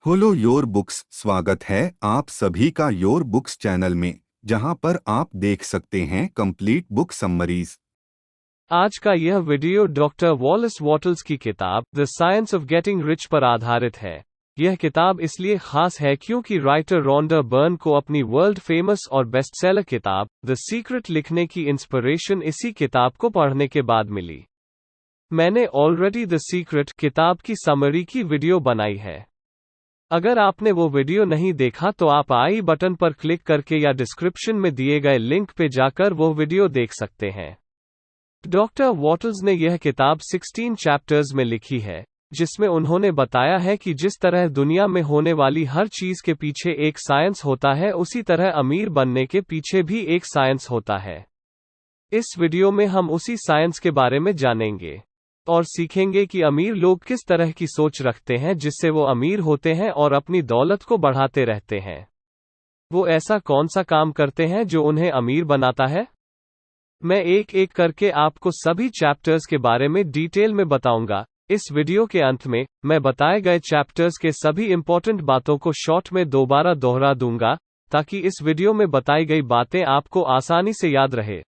Hollow your books. स्वागत है आप सभी का योर बुक्स चैनल में, जहां पर आप देख सकते हैं कंप्लीट बुक समरीज। आज का यह वीडियो डॉक्टर वॉलेस वॉटल्स की किताब the science of getting rich पर आधारित है। यह किताब इसलिए खास है क्योंकि राइटर रॉन्डा बर्न को अपनी वर्ल्ड फेमस और बेस्टसेलर किताब द सीक्रेट लिखने की इंस्पिरेशन इसी किताब को पढ़ने के बाद मिली। मैंने ऑलरेडी द सीक्रेट किताब की समरी की वीडियो बनाई है। अगर आपने वो वीडियो नहीं देखा तो आप आई बटन पर क्लिक करके या डिस्क्रिप्शन में दिए गए लिंक पे जाकर वो वीडियो देख सकते हैं। डॉक्टर वॉटल्स ने यह किताब 16 चैप्टर्स में लिखी है, जिसमें उन्होंने बताया है कि जिस तरह दुनिया में होने वाली हर चीज के पीछे एक साइंस होता है, उसी तरह अमीर बनने के पीछे भी एक साइंस होता है। इस वीडियो में हम उसी साइंस के बारे में जानेंगे और सीखेंगे कि अमीर लोग किस तरह की सोच रखते हैं जिससे वो अमीर होते हैं और अपनी दौलत को बढ़ाते रहते हैं। वो ऐसा कौन सा काम करते हैं जो उन्हें अमीर बनाता है? मैं एक एक करके आपको सभी चैप्टर्स के बारे में डिटेल में बताऊंगा। इस वीडियो के अंत में मैं बताए गए चैप्टर्स के सभी इंपॉर्टेंट बातों को शॉर्ट में दोबारा दोहरा दूंगा, ताकि इस वीडियो में बताई गई बातें आपको आसानी से याद रहे।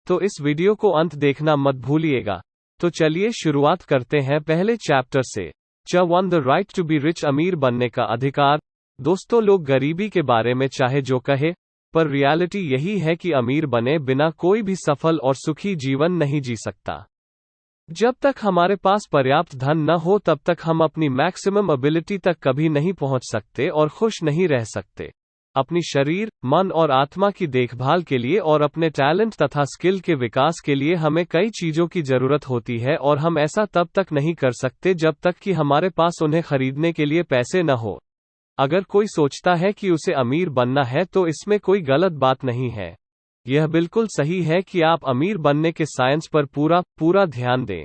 तो इस वीडियो को अंत देखना मत भूलिएगा। तो चलिए शुरुआत करते हैं पहले चैप्टर से। One the right to be rich, अमीर बनने का अधिकार। दोस्तों, लोग गरीबी के बारे में चाहे जो कहे, पर रियलिटी यही है कि अमीर बने बिना कोई भी सफल और सुखी जीवन नहीं जी सकता। जब तक हमारे पास पर्याप्त धन न हो तब तक हम अपनी मैक्सिमम एबिलिटी तक कभी नहीं पहुंच सकते और खुश नहीं रह सकते। अपनी शरीर, मन और आत्मा की देखभाल के लिए और अपने टैलेंट तथा स्किल के विकास के लिए हमें कई चीजों की जरूरत होती है, और हम ऐसा तब तक नहीं कर सकते जब तक कि हमारे पास उन्हें खरीदने के लिए पैसे न हो। अगर कोई सोचता है कि उसे अमीर बनना है तो इसमें कोई गलत बात नहीं है। यह बिल्कुल सही है कि आप अमीर बनने के साइंस पर पूरा ध्यान दें,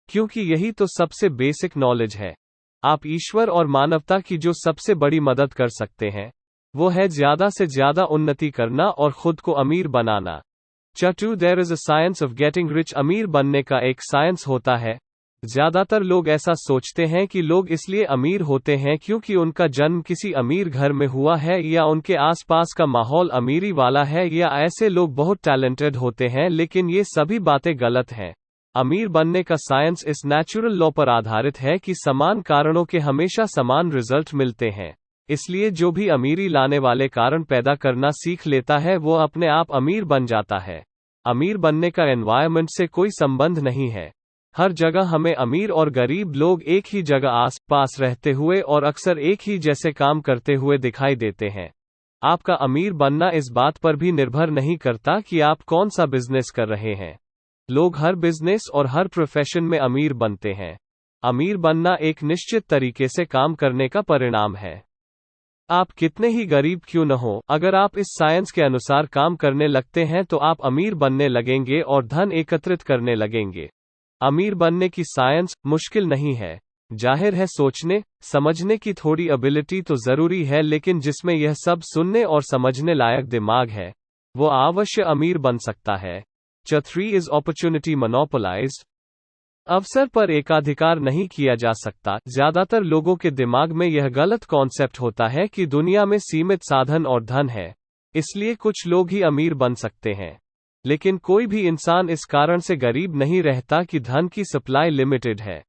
क्योंकि यही तो सबसे बेसिक नॉलेज है। आप ईश्वर और मानवता की जो सबसे बड़ी मदद कर सकते हैं, वो है ज्यादा से ज्यादा उन्नति करना और खुद को अमीर बनाना। There is a science of getting rich, अमीर बनने का एक साइंस होता है। ज्यादातर लोग ऐसा सोचते हैं कि लोग इसलिए अमीर होते हैं क्योंकि उनका जन्म किसी अमीर घर में हुआ है, या उनके आसपास का माहौल अमीरी वाला है, या ऐसे लोग बहुत टैलेंटेड होते हैं, लेकिन ये सभी बातें गलत हैं। अमीर बनने का साइंस इस नेचुरल लॉ पर आधारित है कि समान कारणों के हमेशा समान रिजल्ट मिलते हैं। इसलिए जो भी अमीरी लाने वाले कारण पैदा करना सीख लेता है वो अपने आप अमीर बन जाता है। अमीर बनने का एनवायरनमेंट से कोई संबंध नहीं है। हर जगह हमें अमीर और गरीब लोग एक ही जगह आस पास रहते हुए और अक्सर एक ही जैसे काम करते हुए दिखाई देते हैं। आपका अमीर बनना इस बात पर भी निर्भर नहीं करता कि आप कौन सा बिजनेस कर रहे हैं। लोग हर बिजनेस और हर प्रोफेशन में अमीर बनते हैं। अमीर बनना एक निश्चित तरीके से काम करने का परिणाम है। आप कितने ही गरीब क्यों न हो, अगर आप इस साइंस के अनुसार काम करने लगते हैं तो आप अमीर बनने लगेंगे और धन एकत्रित करने लगेंगे। अमीर बनने की साइंस मुश्किल नहीं है। जाहिर है सोचने समझने की थोड़ी एबिलिटी तो जरूरी है, लेकिन जिसमें यह सब सुनने और समझने लायक दिमाग है, वो अवश्य अमीर बन सकता है। 3 इज अपॉर्चुनिटी मोनोपोलाइज्ड, अवसर पर एकाधिकार नहीं किया जा सकता। ज्यादातर लोगों के दिमाग में यह गलत कॉन्सेप्ट होता है कि दुनिया में सीमित साधन और धन है, इसलिए कुछ लोग ही अमीर बन सकते हैं। लेकिन कोई भी इंसान इस कारण से गरीब नहीं रहता कि धन की सप्लाई लिमिटेड है।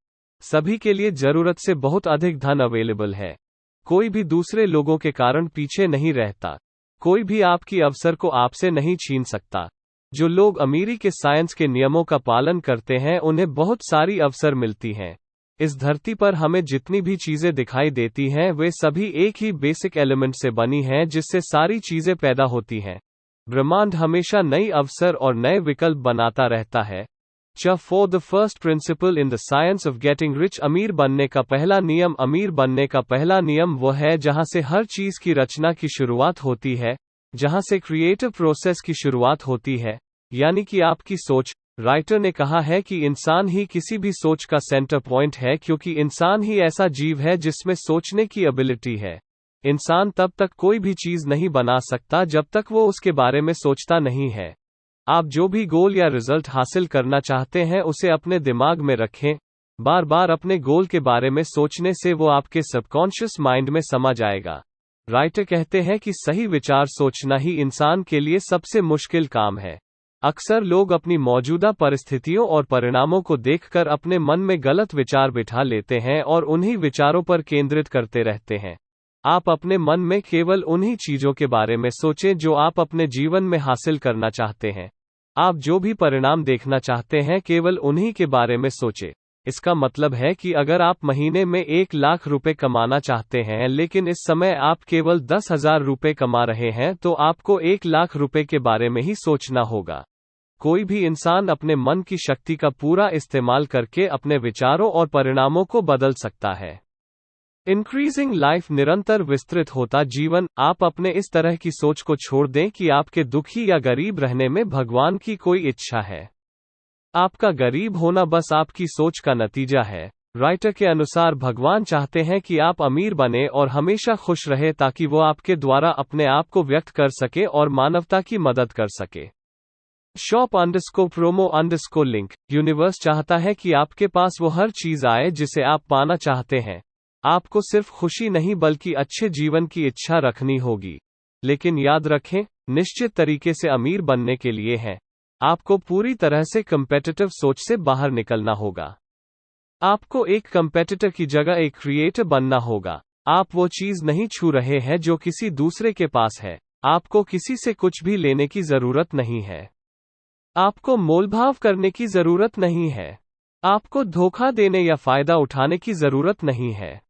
सभी के लिए जरूरत से बहुत अधिक धन अवेलेबल है। कोई भी दूसरे लोगों के कारण पीछे नहीं रहता। कोई भी आपकी अवसर को आपसे नहीं छीन सकता। जो लोग अमीरी के साइंस के नियमों का पालन करते हैं उन्हें बहुत सारी अवसर मिलती हैं। इस धरती पर हमें जितनी भी चीजें दिखाई देती हैं वे सभी एक ही बेसिक एलिमेंट से बनी हैं, जिससे सारी चीजें पैदा होती हैं। ब्रह्मांड हमेशा नई अवसर और नए विकल्प बनाता रहता है। For the first principle in the science of getting rich, अमीर बनने का पहला नियम। अमीर बनने का पहला नियम वो है जहां से हर चीज की रचना की शुरुआत होती है, जहां से क्रिएटिव प्रोसेस की शुरुआत होती है, यानी कि आपकी सोच। राइटर ने कहा है कि इंसान ही किसी भी सोच का सेंटर पॉइंट है, क्योंकि इंसान ही ऐसा जीव है जिसमें सोचने की एबिलिटी है। इंसान तब तक कोई भी चीज नहीं बना सकता जब तक वो उसके बारे में सोचता नहीं है। आप जो भी गोल या रिजल्ट हासिल करना चाहते हैं उसे अपने दिमाग में रखें, बार बार अपने गोल के बारे में सोचने से वो आपके सबकॉन्शियस माइंड में समा जाएगा। राइटर कहते हैं कि सही विचार सोचना ही इंसान के लिए सबसे मुश्किल काम है। अक्सर लोग अपनी मौजूदा परिस्थितियों और परिणामों को देखकर अपने मन में गलत विचार बिठा लेते हैं और उन्हीं विचारों पर केंद्रित करते रहते हैं। आप अपने मन में केवल उन्हीं चीजों के बारे में सोचें जो आप अपने जीवन में हासिल करना चाहते हैं। आप जो भी परिणाम देखना चाहते हैं केवल उन्हीं के बारे में सोचें। इसका मतलब है कि अगर आप महीने में 1 लाख रुपए कमाना चाहते हैं लेकिन इस समय आप केवल 10,000 रुपए कमा रहे हैं तो आपको 1 लाख रुपए के बारे में ही सोचना होगा। कोई भी इंसान अपने मन की शक्ति का पूरा इस्तेमाल करके अपने विचारों और परिणामों को बदल सकता है। इंक्रीजिंग लाइफ निरंतर विस्तृत होता जीवन। आप अपने इस तरह की सोच को छोड़ दें कि आपके दुखी या गरीब रहने में भगवान की कोई इच्छा है। आपका गरीब होना बस आपकी सोच का नतीजा है। राइटर के अनुसार भगवान चाहते हैं कि आप अमीर बने और हमेशा खुश रहे ताकि वो आपके द्वारा अपने आप को व्यक्त कर सके और मानवता की मदद कर सके। shop_promo_link। यूनिवर्स चाहता है कि आपके पास वो हर चीज आए जिसे आप पाना चाहते हैं। आपको सिर्फ खुशी नहीं बल्कि अच्छे जीवन की इच्छा रखनी होगी। लेकिन याद रखें, निश्चित तरीके से अमीर बनने के लिए है आपको पूरी तरह से कम्पेटिटिव सोच से बाहर निकलना होगा। आपको एक कम्पेटिटर की जगह एक क्रिएटर बनना होगा। आप वो चीज नहीं छू रहे हैं जो किसी दूसरे के पास है। आपको किसी से कुछ भी लेने की जरूरत नहीं है। आपको मोलभाव करने की जरूरत नहीं है। आपको धोखा देने या फायदा उठाने की जरूरत नहीं है।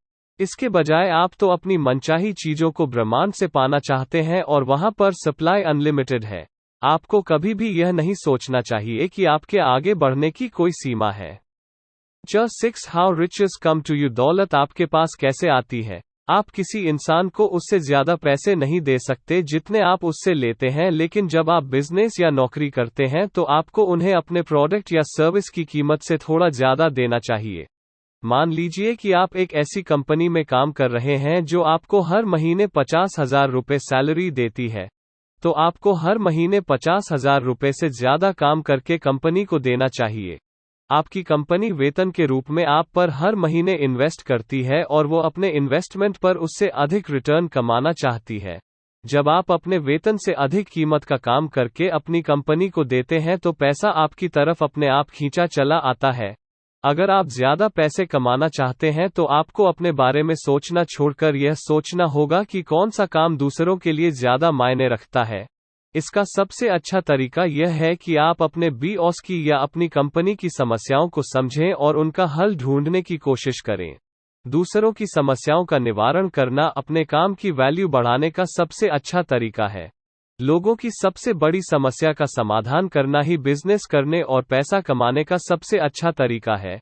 इसके बजाय आप तो अपनी मनचाही चीजों को ब्रह्मांड से पाना चाहते हैं और वहां पर सप्लाई अनलिमिटेड है। आपको कभी भी यह नहीं सोचना चाहिए कि आपके आगे बढ़ने की कोई सीमा है। Just 6 How riches come to you। दौलत आपके पास कैसे आती है? आप किसी इंसान को उससे ज्यादा पैसे नहीं दे सकते जितने आप उससे लेते हैं, लेकिन जब आप बिजनेस या नौकरी करते हैं तो आपको उन्हें अपने प्रोडक्ट या सर्विस की कीमत से थोड़ा ज्यादा देना चाहिए। मान लीजिए कि आप एक ऐसी कंपनी में काम कर रहे हैं जो आपको हर महीने 50,000 रुपए सैलरी देती है, तो आपको हर महीने 50,000 रुपए से ज्यादा काम करके कंपनी को देना चाहिए। आपकी कंपनी वेतन के रूप में आप पर हर महीने इन्वेस्ट करती है और वो अपने इन्वेस्टमेंट पर उससे अधिक रिटर्न कमाना चाहती है। जब आप अपने वेतन से अधिक कीमत का काम करके अपनी कंपनी को देते हैं तो पैसा आपकी तरफ अपने आप खींचा चला आता है। अगर आप ज्यादा पैसे कमाना चाहते हैं तो आपको अपने बारे में सोचना छोड़कर यह सोचना होगा कि कौन सा काम दूसरों के लिए ज्यादा मायने रखता है। इसका सबसे अच्छा तरीका यह है कि आप अपने बॉस की या अपनी कंपनी की समस्याओं को समझें और उनका हल ढूंढने की कोशिश करें। दूसरों की समस्याओं का निवारण करना अपने काम की वैल्यू बढ़ाने का सबसे अच्छा तरीका है। लोगों की सबसे बड़ी समस्या का समाधान करना ही बिजनेस करने और पैसा कमाने का सबसे अच्छा तरीका है।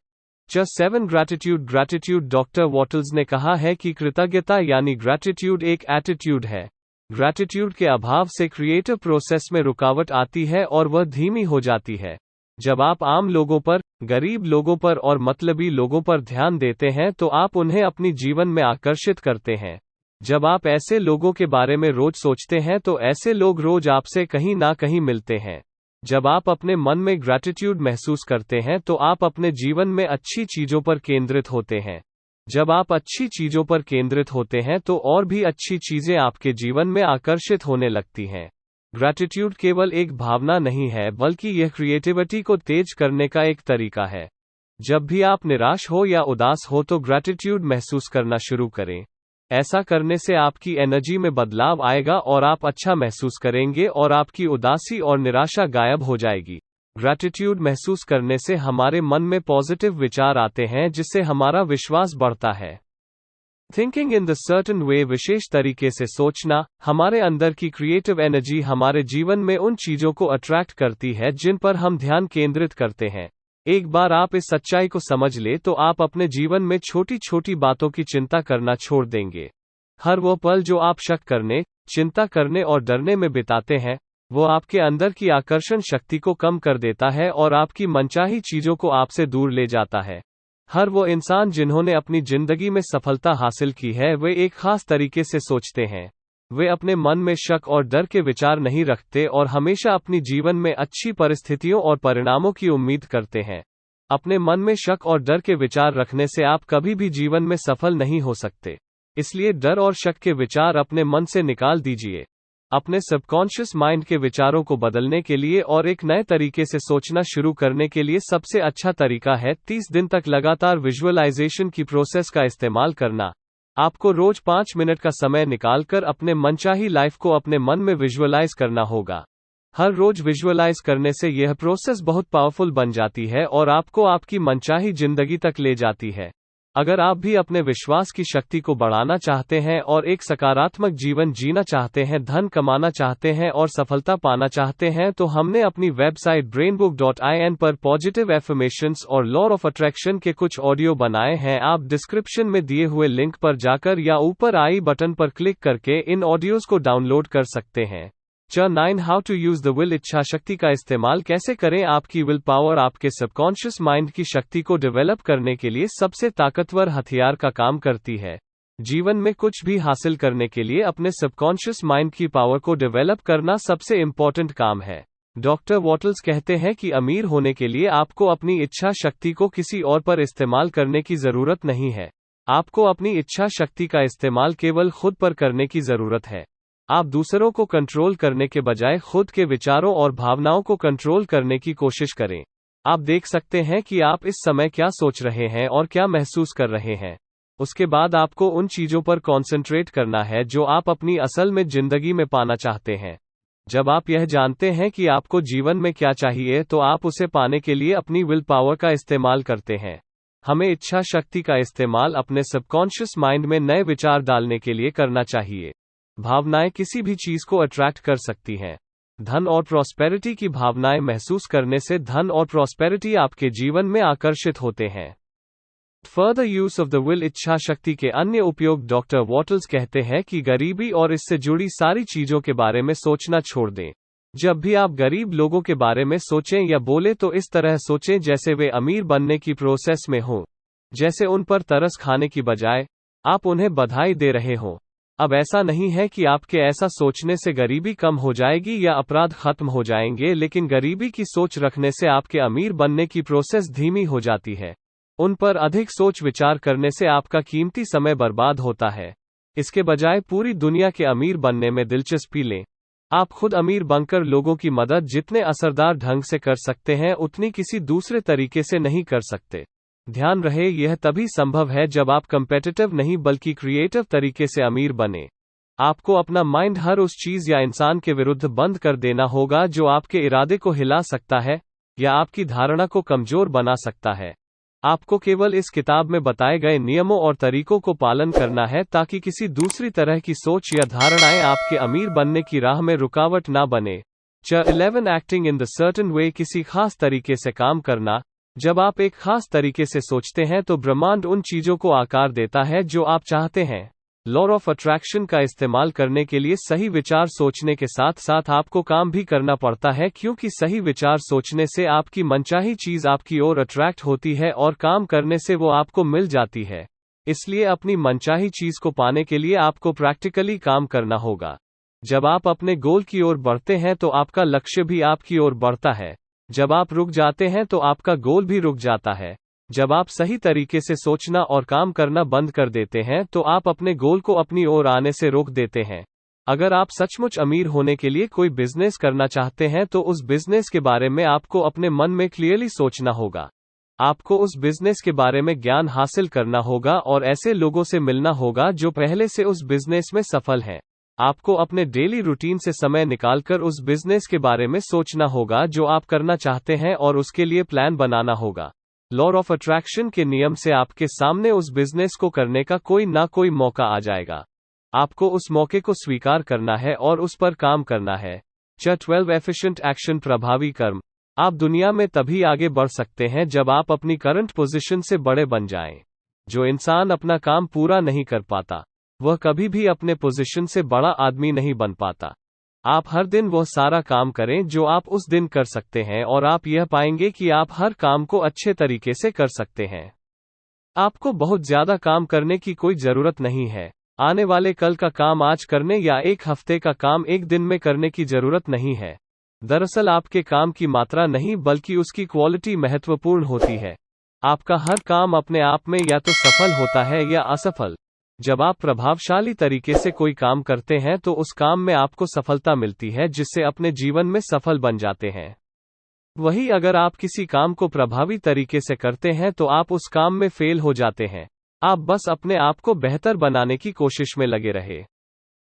Just 7 Gratitude। डॉक्टर वॉटल्स ने कहा है कि कृतज्ञता यानी ग्रैटिट्यूड एक एटीट्यूड है। ग्रैटिट्यूड के अभाव से क्रिएटिव प्रोसेस में रुकावट आती है और वह धीमी हो जाती है। जब आप आम लोगों पर, गरीब लोगों पर और मतलबी लोगों पर ध्यान देते हैं तो आप उन्हें अपनी जीवन में आकर्षित करते हैं। जब आप ऐसे लोगों के बारे में रोज सोचते हैं तो ऐसे लोग रोज आपसे कहीं ना कहीं मिलते हैं। जब आप अपने मन में ग्रैटिट्यूड महसूस करते हैं तो आप अपने जीवन में अच्छी चीजों पर केंद्रित होते हैं। जब आप अच्छी चीजों पर केंद्रित होते हैं तो और भी अच्छी चीजें आपके जीवन में आकर्षित होने लगती हैं। ग्रैटिट्यूड केवल एक भावना नहीं है बल्कि यह क्रिएटिविटी को तेज करने का एक तरीका है। जब भी आप निराश हो या उदास हो तो ग्रैटिट्यूड महसूस करना शुरू करें। ऐसा करने से आपकी एनर्जी में बदलाव आएगा और आप अच्छा महसूस करेंगे और आपकी उदासी और निराशा गायब हो जाएगी। ग्रैटिट्यूड महसूस करने से हमारे मन में पॉजिटिव विचार आते हैं जिससे हमारा विश्वास बढ़ता है। Thinking in the certain way, विशेष तरीके से सोचना, हमारे अंदर की क्रिएटिव एनर्जी हमारे जीवन में उन चीजों को अट्रैक्ट करती है जिन पर हम ध्यान केंद्रित करते हैं। एक बार आप इस सच्चाई को समझ ले तो आप अपने जीवन में छोटी छोटी बातों की चिंता करना छोड़ देंगे। हर वो पल जो आप शक करने, चिंता करने और डरने में बिताते हैं, वो आपके अंदर की आकर्षण शक्ति को कम कर देता है और आपकी मनचाही चीजों को आपसे दूर ले जाता है। हर वो इंसान जिन्होंने अपनी जिंदगी में सफलता हासिल की है वे एक खास तरीके से सोचते हैं। वे अपने मन में शक और डर के विचार नहीं रखते और हमेशा अपनी जीवन में अच्छी परिस्थितियों और परिणामों की उम्मीद करते हैं। अपने मन में शक और डर के विचार रखने से आप कभी भी जीवन में सफल नहीं हो सकते। इसलिए डर और शक के विचार अपने मन से निकाल दीजिए। अपने सबकॉन्शियस माइंड के विचारों को बदलने के लिए और एक नए तरीके से सोचना शुरू करने के लिए सबसे अच्छा तरीका है 30 दिन तक लगातार विजुअलाइजेशन की प्रोसेस का इस्तेमाल करना। आपको रोज 5 मिनट का समय निकालकर अपने मनचाही लाइफ को अपने मन में विजुअलाइज करना होगा। हर रोज विजुअलाइज करने से यह प्रोसेस बहुत पावरफुल बन जाती है और आपको आपकी मनचाही जिंदगी तक ले जाती है। अगर आप भी अपने विश्वास की शक्ति को बढ़ाना चाहते हैं और एक सकारात्मक जीवन जीना चाहते हैं, धन कमाना चाहते हैं और सफलता पाना चाहते हैं, तो हमने अपनी वेबसाइट brainbook.in पर पॉजिटिव एफर्मेशंस और लॉ ऑफ अट्रैक्शन के कुछ ऑडियो बनाए हैं। आप डिस्क्रिप्शन में दिए हुए लिंक पर जाकर या ऊपर आई बटन पर क्लिक करके इन ऑडियोज को डाउनलोड कर सकते हैं। 9 how to use the will, इच्छा शक्ति का इस्तेमाल कैसे करें। आपकी विल पावर आपके सबकॉन्शियस माइंड की शक्ति को डेवलप करने के लिए सबसे ताकतवर हथियार का काम करती है। जीवन में कुछ भी हासिल करने के लिए अपने सबकॉन्शियस माइंड की पावर को डेवलप करना सबसे इंपॉर्टेंट काम है। डॉक्टर वॉटल्स कहते हैं कि अमीर होने के लिए आपको अपनी इच्छा शक्ति को किसी और पर इस्तेमाल करने की जरूरत नहीं है। आपको अपनी इच्छा शक्ति का इस्तेमाल केवल खुद पर करने की जरूरत है। आप दूसरों को कंट्रोल करने के बजाय खुद के विचारों और भावनाओं को कंट्रोल करने की कोशिश करें। आप देख सकते हैं कि आप इस समय क्या सोच रहे हैं और क्या महसूस कर रहे हैं। उसके बाद आपको उन चीजों पर कॉन्सेंट्रेट करना है जो आप अपनी असल में जिंदगी में पाना चाहते हैं। जब आप यह जानते हैं कि आपको जीवन में क्या चाहिए, तो आप उसे पाने के लिए अपनी विल पावर का इस्तेमाल करते हैं। हमें इच्छा शक्ति का इस्तेमाल अपने सबकॉन्शियस माइंड में नए विचार डालने के लिए करना चाहिए। भावनाएं किसी भी चीज को अट्रैक्ट कर सकती हैं। धन और प्रॉस्पेरिटी की भावनाएं महसूस करने से धन और प्रॉस्पेरिटी आपके जीवन में आकर्षित होते हैं। Further use of the will, इच्छा शक्ति के अन्य उपयोग। डॉक्टर वॉटल्स कहते हैं कि गरीबी और इससे जुड़ी सारी चीजों के बारे में सोचना छोड़ दें। जब भी आप गरीब लोगों के बारे में सोचें या बोले तो इस तरह सोचें जैसे वे अमीर बनने की प्रोसेस में हों, जैसे उन पर तरस खाने की बजाय आप उन्हें बधाई दे रहे हों। अब ऐसा नहीं है कि आपके ऐसा सोचने से गरीबी कम हो जाएगी या अपराध खत्म हो जाएंगे, लेकिन गरीबी की सोच रखने से आपके अमीर बनने की प्रोसेस धीमी हो जाती है। उन पर अधिक सोच विचार करने से आपका कीमती समय बर्बाद होता है। इसके बजाय पूरी दुनिया के अमीर बनने में दिलचस्पी लें। आप खुद अमीर बनकर लोगों की मदद जितने असरदार ढंग से कर सकते हैं, उतनी किसी दूसरे तरीके से नहीं कर सकते। ध्यान रहे, यह तभी संभव है जब आप कम्पेटिटिव नहीं बल्कि क्रिएटिव तरीके से अमीर बने। आपको अपना माइंड हर उस चीज या इंसान के विरुद्ध बंद कर देना होगा जो आपके इरादे को हिला सकता है या आपकी धारणा को कमजोर बना सकता है। आपको केवल इस किताब में बताए गए नियमों और तरीकों को पालन करना है ताकि किसी दूसरी तरह की सोच या धारणाएं आपके अमीर बनने की राह में रुकावट ना बने। 11 एक्टिंग इन द सर्टेन वे, किसी खास तरीके से काम करना। जब आप एक खास तरीके से सोचते हैं तो ब्रह्मांड उन चीजों को आकार देता है जो आप चाहते हैं। लॉ ऑफ अट्रैक्शन का इस्तेमाल करने के लिए सही विचार सोचने के साथ साथ आपको काम भी करना पड़ता है, क्योंकि सही विचार सोचने से आपकी मनचाही चीज आपकी ओर अट्रैक्ट होती है और काम करने से वो आपको मिल जाती है। इसलिए अपनी मनचाही चीज को पाने के लिए आपको प्रैक्टिकली काम करना होगा। जब आप अपने गोल की ओर बढ़ते हैं तो आपका लक्ष्य भी आपकी ओर बढ़ता है। जब आप रुक जाते हैं तो आपका गोल भी रुक जाता है। जब आप सही तरीके से सोचना और काम करना बंद कर देते हैं तो आप अपने गोल को अपनी ओर आने से रोक देते हैं। अगर आप सचमुच अमीर होने के लिए कोई बिजनेस करना चाहते हैं तो उस बिजनेस के बारे में आपको अपने मन में क्लियरली सोचना होगा। आपको उस बिजनेस के बारे में ज्ञान हासिल करना होगा और ऐसे लोगों से मिलना होगा जो पहले से उस बिजनेस में सफल हैं। आपको अपने डेली रूटीन से समय निकालकर उस बिजनेस के बारे में सोचना होगा जो आप करना चाहते हैं और उसके लिए प्लान बनाना होगा। लॉ ऑफ अट्रैक्शन के नियम से आपके सामने उस बिजनेस को करने का कोई ना कोई मौका आ जाएगा। आपको उस मौके को स्वीकार करना है और उस पर काम करना है। 12 एफिशिएंट एक्शन, प्रभावी कर्म। आप दुनिया में तभी आगे बढ़ सकते हैं जब आप अपनी करंट पोजीशन से बड़े बन जाएं। जो इंसान अपना काम पूरा नहीं कर पाता, वह कभी भी अपने पोजीशन से बड़ा आदमी नहीं बन पाता। आप हर दिन वह सारा काम करें जो आप उस दिन कर सकते हैं और आप यह पाएंगे कि आप हर काम को अच्छे तरीके से कर सकते हैं। आपको बहुत ज्यादा काम करने की कोई जरूरत नहीं है। आने वाले कल का काम आज करने या एक हफ्ते का काम एक दिन में करने की जरूरत नहीं है। दरअसल आपके काम की मात्रा नहीं बल्कि उसकी क्वालिटी महत्वपूर्ण होती है। आपका हर काम अपने आप में या तो सफल होता है या असफल। जब आप प्रभावशाली तरीके से कोई काम करते हैं तो उस काम में आपको सफलता मिलती है, जिससे अपने जीवन में सफल बन जाते हैं। वहीं अगर आप किसी काम को प्रभावी तरीके से करते हैं तो आप उस काम में फेल हो जाते हैं। आप बस अपने आप को बेहतर बनाने की कोशिश में लगे रहे।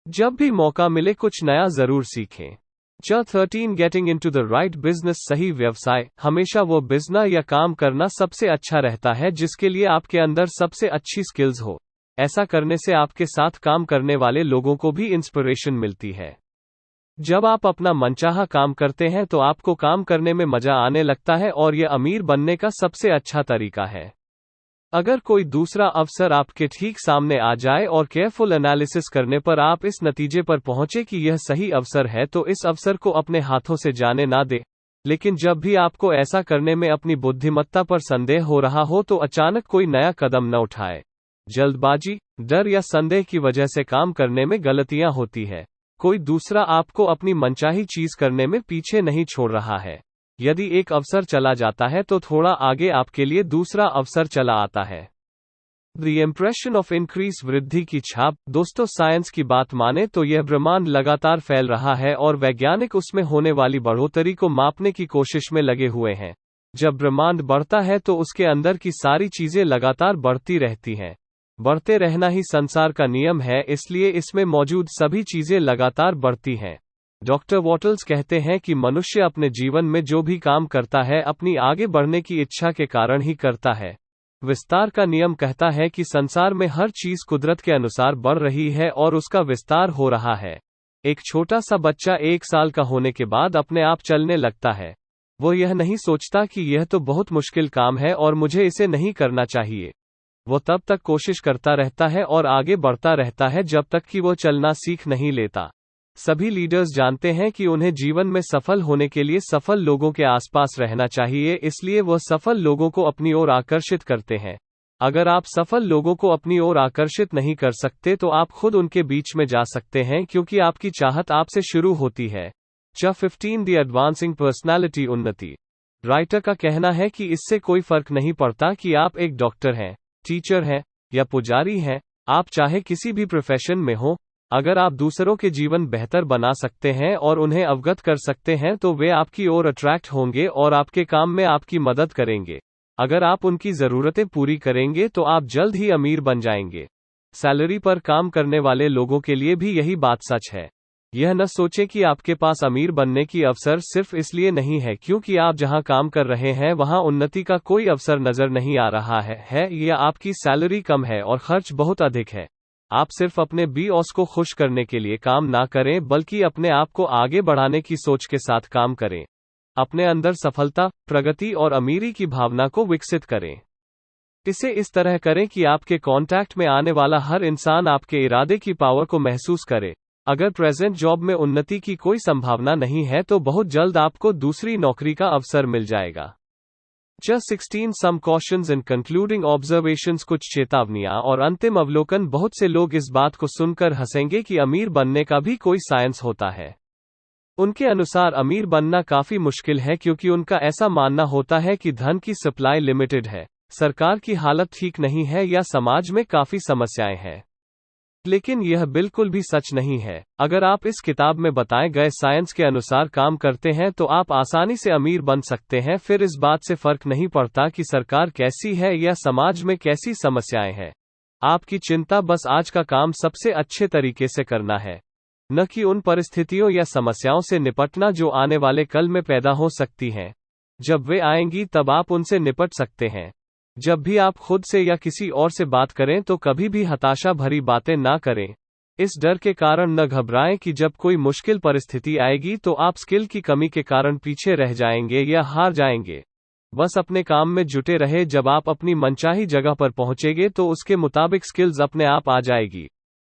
जब भी मौका मिले कुछ नया जरूर सीखें। 13 getting into the right business. सही व्यवसाय हमेशा वो बिजनेस या काम करना सबसे अच्छा रहता है जिसके लिए आपके अंदर सबसे अच्छी स्किल्स हो। ऐसा करने से आपके साथ काम करने वाले लोगों को भी इंस्पिरेशन मिलती है। जब आप अपना मनचाहा काम करते हैं तो आपको काम करने में मजा आने लगता है और यह अमीर बनने का सबसे अच्छा तरीका है। अगर कोई दूसरा अवसर आपके ठीक सामने आ जाए और केयरफुल एनालिसिस करने पर आप इस नतीजे पर पहुंचे कि यह सही अवसर है तो इस अवसर को अपने हाथों से जाने ना दे। लेकिन जब भी आपको ऐसा करने में अपनी बुद्धिमत्ता पर संदेह हो रहा हो तो अचानक कोई नया कदम न उठाए। जल्दबाजी, डर या संदेह की वजह से काम करने में गलतियां होती है। कोई दूसरा आपको अपनी मनचाही चीज करने में पीछे नहीं छोड़ रहा है। यदि एक अवसर चला जाता है तो थोड़ा आगे आपके लिए दूसरा अवसर चला आता है। द इम्प्रेशन ऑफ इंक्रीज, वृद्धि की छाप। दोस्तों, साइंस की बात माने तो यह ब्रह्मांड लगातार फैल रहा है और वैज्ञानिक उसमें होने वाली बढ़ोतरी को मापने की कोशिश में लगे हुए हैं। जब ब्रह्मांड बढ़ता है तो उसके अंदर की सारी चीजें लगातार बढ़ती रहती हैं। बढ़ते रहना ही संसार का नियम है, इसलिए इसमें मौजूद सभी चीजें लगातार बढ़ती हैं। डॉक्टर वॉटल्स कहते हैं कि मनुष्य अपने जीवन में जो भी काम करता है अपनी आगे बढ़ने की इच्छा के कारण ही करता है। विस्तार का नियम कहता है कि संसार में हर चीज कुदरत के अनुसार बढ़ रही है और उसका विस्तार हो रहा है। एक छोटा सा बच्चा 1 साल का होने के बाद अपने आप चलने लगता है। वो यह नहीं सोचता कि यह तो बहुत मुश्किल काम है और मुझे इसे नहीं करना चाहिए। वो तब तक कोशिश करता रहता है और आगे बढ़ता रहता है जब तक कि वो चलना सीख नहीं लेता। सभी लीडर्स जानते हैं कि उन्हें जीवन में सफल होने के लिए सफल लोगों के आसपास रहना चाहिए, इसलिए वो सफल लोगों को अपनी ओर आकर्षित करते हैं। अगर आप सफल लोगों को अपनी ओर आकर्षित नहीं कर सकते तो आप खुद उनके बीच में जा सकते हैं, क्योंकि आपकी चाहत आपसे शुरू होती है। 15 द एडवांसिंग पर्सनालिटी, उन्नति। राइटर का कहना है कि इससे कोई फर्क नहीं पड़ता कि आप एक डॉक्टर हैं, टीचर हैं या पुजारी हैं। आप चाहे किसी भी प्रोफेशन में हो, अगर आप दूसरों के जीवन बेहतर बना सकते हैं और उन्हें अवगत कर सकते हैं तो वे आपकी ओर अट्रैक्ट होंगे और आपके काम में आपकी मदद करेंगे। अगर आप उनकी ज़रूरतें पूरी करेंगे तो आप जल्द ही अमीर बन जाएंगे। सैलरी पर काम करने वाले लोगों के लिए भी यही बात सच है। यह न सोचें कि आपके पास अमीर बनने की अवसर सिर्फ इसलिए नहीं है क्योंकि आप जहां काम कर रहे हैं वहां उन्नति का कोई अवसर नजर नहीं आ रहा है या आपकी सैलरी कम है और खर्च बहुत अधिक है। आप सिर्फ अपने बॉस को खुश करने के लिए काम ना करें बल्कि अपने आप को आगे बढ़ाने की सोच के साथ काम करें। अपने अंदर सफलता, प्रगति और अमीरी की भावना को विकसित करें। इसे इस तरह करें कि आपके कांटेक्ट में आने वाला हर इंसान आपके इरादे की पावर को महसूस करे। अगर प्रेजेंट जॉब में उन्नति की कोई संभावना नहीं है तो बहुत जल्द आपको दूसरी नौकरी का अवसर मिल जाएगा। Just 16 some cautions and concluding observations, कुछ चेतावनियां और अंतिम अवलोकन। बहुत से लोग इस बात को सुनकर हंसेंगे कि अमीर बनने का भी कोई साइंस होता है। उनके अनुसार अमीर बनना काफी मुश्किल है क्योंकि उनका ऐसा मानना होता है कि धन की सप्लाई लिमिटेड है, सरकार की हालत ठीक नहीं है या समाज में काफी समस्याएं हैं। लेकिन यह बिल्कुल भी सच नहीं है। अगर आप इस किताब में बताए गए साइंस के अनुसार काम करते हैं तो आप आसानी से अमीर बन सकते हैं। फिर इस बात से फर्क नहीं पड़ता कि सरकार कैसी है या समाज में कैसी समस्याएं हैं। आपकी चिंता बस आज का काम सबसे अच्छे तरीके से करना है, न कि उन परिस्थितियों या समस्याओं से निपटना जो आने वाले कल में पैदा हो सकती हैं। जब वे आएंगी तब आप उनसे निपट सकते हैं। जब भी आप खुद से या किसी और से बात करें तो कभी भी हताशा भरी बातें ना करें। इस डर के कारण न घबराएं कि जब कोई मुश्किल परिस्थिति आएगी तो आप स्किल की कमी के कारण पीछे रह जाएंगे या हार जाएंगे। बस अपने काम में जुटे रहे। जब आप अपनी मनचाही जगह पर पहुंचेंगे तो उसके मुताबिक स्किल्स अपने आप आ जाएगी।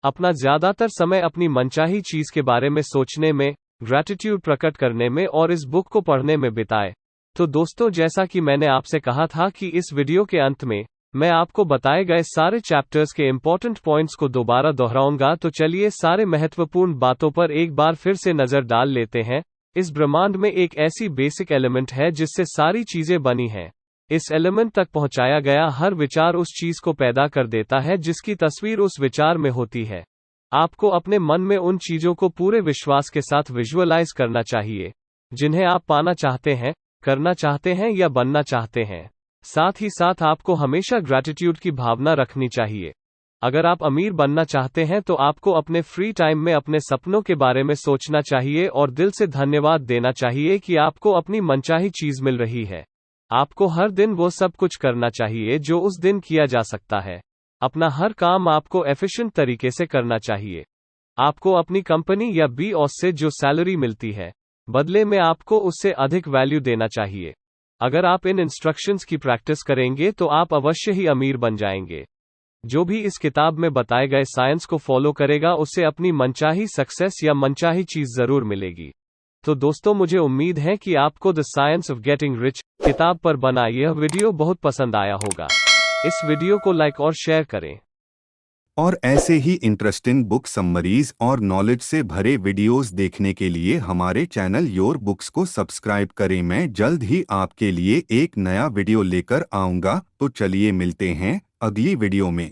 अपना ज्यादातर समय अपनी मनचाही चीज के बारे में सोचने में, ग्रैटिट्यूड प्रकट करने में और इस बुक को पढ़ने में बिताएं। तो दोस्तों, जैसा कि मैंने आपसे कहा था कि इस वीडियो के अंत में मैं आपको बताए गए सारे चैप्टर्स के इंपॉर्टेंट पॉइंट्स को दोबारा दोहराऊंगा। तो चलिए सारे महत्वपूर्ण बातों पर एक बार फिर से नजर डाल लेते हैं। इस ब्रह्मांड में एक ऐसी बेसिक एलिमेंट है जिससे सारी चीजें बनी हैं। इस एलिमेंट तक पहुंचाया गया हर विचार उस चीज को पैदा कर देता है जिसकी तस्वीर उस विचार में होती है। आपको अपने मन में उन चीजों को पूरे विश्वास के साथ विजुअलाइज करना चाहिए जिन्हें आप पाना चाहते हैं, करना चाहते हैं या बनना चाहते हैं। साथ ही साथ आपको हमेशा ग्रैटिट्यूड की भावना रखनी चाहिए। अगर आप अमीर बनना चाहते हैं तो आपको अपने फ्री टाइम में अपने सपनों के बारे में सोचना चाहिए और दिल से धन्यवाद देना चाहिए कि आपको अपनी मनचाही चीज मिल रही है। आपको हर दिन वो सब कुछ करना चाहिए जो उस दिन किया जा सकता है। अपना हर काम आपको एफिशिएंट तरीके से करना चाहिए। आपको अपनी कंपनी या बॉस से जो सैलरी मिलती है, बदले में आपको उससे अधिक वैल्यू देना चाहिए। अगर आप इन इंस्ट्रक्शंस की प्रैक्टिस करेंगे तो आप अवश्य ही अमीर बन जाएंगे। जो भी इस किताब में बताए गए साइंस को फॉलो करेगा उसे अपनी मनचाही सक्सेस या मनचाही चीज जरूर मिलेगी। तो दोस्तों, मुझे उम्मीद है कि आपको the science of getting rich किताब पर बना यह वीडियो बहुत पसंद आया होगा। इस वीडियो को लाइक और शेयर करें। और ऐसे ही इंटरेस्टिंग बुक समरीज और नॉलेज से भरे वीडियोस देखने के लिए हमारे चैनल योर बुक्स को सब्सक्राइब करें। मैं जल्द ही आपके लिए एक नया वीडियो लेकर आऊंगा। तो चलिए मिलते हैं अगली वीडियो में।